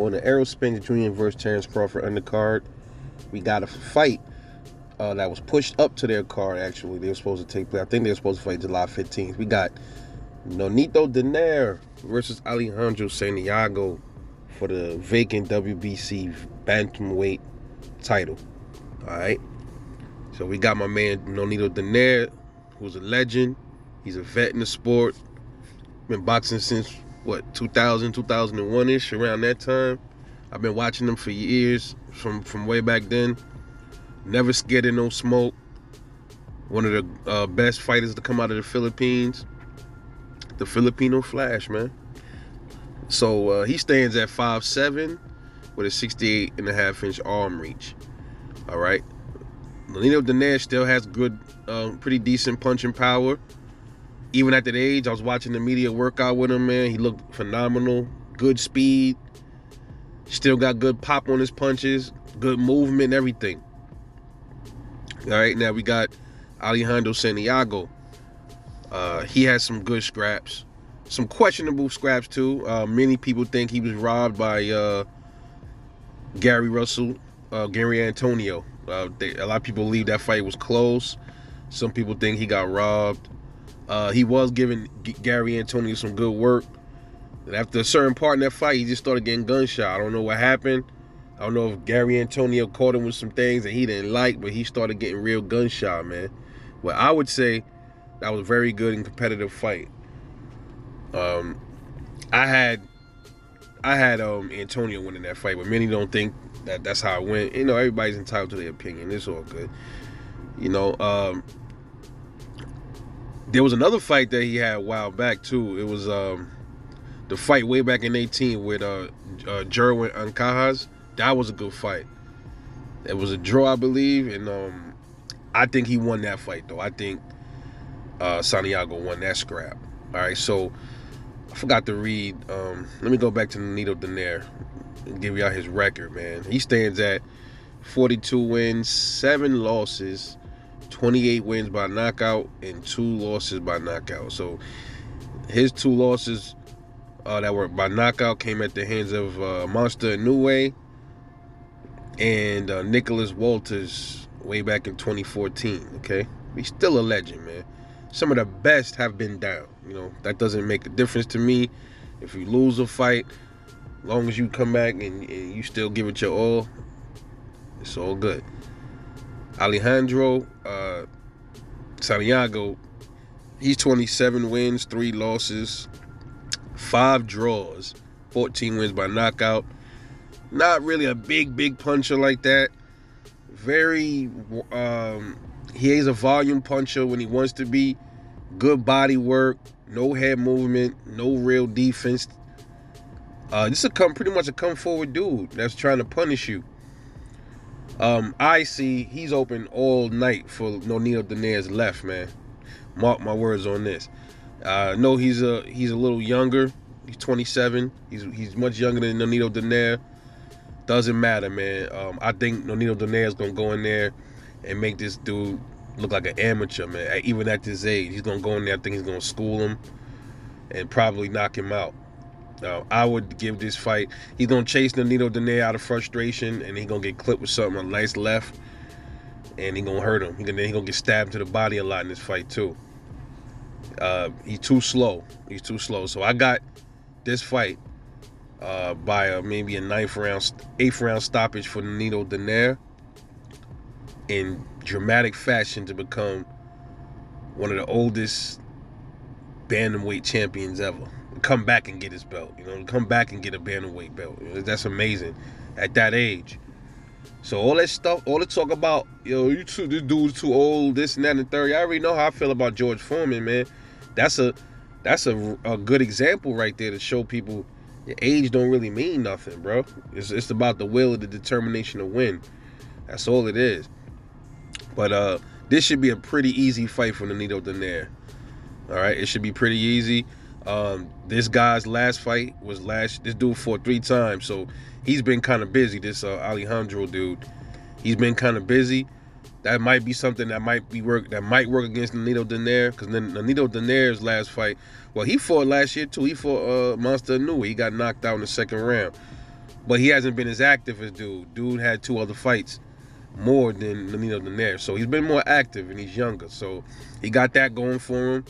on the Errol Spence Jr. versus Terrence Crawford undercard, we got a fight that was pushed up to their card. Actually, they were supposed to take place. I think they were supposed to fight July 15th. We got Nonito Donaire versus Alexandro Santiago for the vacant WBC bantamweight title. All right. So we got my man Nonito Donaire, who's a legend. He's a vet in the sport. Been boxing since, 2000, 2001-ish, around that time. I've been watching him for years, from way back then. Never scared of no smoke. One of the best fighters to come out of the Philippines. The Filipino Flash, man. So he stands at 5'7", with a 68.5-inch arm reach. All right. Nonito Donaire still has good, pretty decent punching power. Even at that age, I was watching the media workout with him, man. He looked phenomenal. Good speed. Still got good pop on his punches. Good movement, everything. All right, now we got Alexandro Santiago. He has some good scraps. Some questionable scraps, too. Many people think he was robbed by Gary Antonio. A lot of people believe that fight was close. Some people think he got robbed. He was giving Gary Antonio some good work. And after a certain part in that fight, he just started getting gunshot. I don't know what happened. I don't know if Gary Antonio caught him with some things that he didn't like, but he started getting real gunshot, man. Well, I would say that was a very good and competitive fight. I had Antonio winning that fight, but many don't think that that's how it went. You know, everybody's entitled to their opinion. It's all good. You know, there was another fight that he had a while back too. It was the fight way back in 2018 with Jerwin Ancajas. That was a good fight. It was a draw, I believe, and I think he won that fight though. I think Santiago won that scrap. All right, so I forgot to read. Let me go back to Nonito Donaire and give y'all his record, man. He stands at 42 wins, 7 losses, 28 wins by knockout, and 2 losses by knockout. So his 2 losses that were by knockout came at the hands of Monster Inoue and Nicholas Walters way back in 2014. Okay, he's still a legend, man. Some of the best have been down. You know, that doesn't make a difference to me. If you lose a fight, as long as you come back and you still give it your all, it's all good. Alexandro Santiago, he's 27 wins, 3 losses, 5 draws, 14 wins by knockout. Not really a big puncher like that. Very, he is a volume puncher when he wants to be. Good body work, no head movement, no real defense. This is pretty much a come forward dude that's trying to punish you. I see he's open all night for Nonito Donaire's left, man. Mark my words on this. No, he's a little younger. He's 27. He's much younger than Nonito Donaire. Doesn't matter, man. I think Nonito Donaire is gonna go in there and make this dude look like an amateur, man. Even at this age, he's gonna go in there. I think he's gonna school him and probably knock him out. I would give this fight. He's gonna chase Nonito Donaire out of frustration, and he's gonna get clipped with something, a nice left, and he's gonna hurt him. He's gonna get stabbed to the body a lot in this fight too. He's too slow. So I got this fight by maybe a 8th round stoppage for Nonito Donaire in dramatic fashion to become one of the oldest bantamweight champions ever. Come back and get his belt, come back and get a bantamweight belt. That's amazing at that age. So all that stuff, all the talk about, this dude's too old, this and that and the third. I already know how I feel about George Foreman, man. That's a good example right there to show people your age don't really mean nothing, bro. It's about the will and the determination to win. That's all it is. But this should be a pretty easy fight for Nonito Donaire. All right, it should be pretty easy. This guy's last fight was this dude fought 3 times, so he's been kind of busy. This Alexandro dude, he's been kind of busy. That might be something that might work against Nonito Donaire, because Nonito Donaire's last fight, well, he fought last year too. He fought Monster Inoue. He got knocked out in the 2nd round. But he hasn't been as active as dude. Dude had 2 other fights more than Nonito Donaire. So he's been more active and he's younger. So he got that going for him.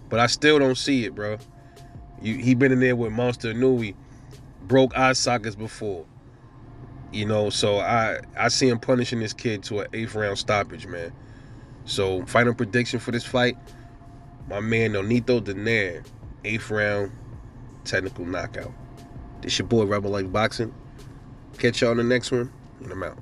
But I still don't see it, bro. He been in there with Monster Nui, broke eye sockets before. You know, so I see him punishing this kid to an 8th round stoppage, man. So final prediction for this fight, my man Nonito Donaire, 8th round technical knockout. This your boy Rebel Like Boxing. Catch y'all in the next one, and I'm out.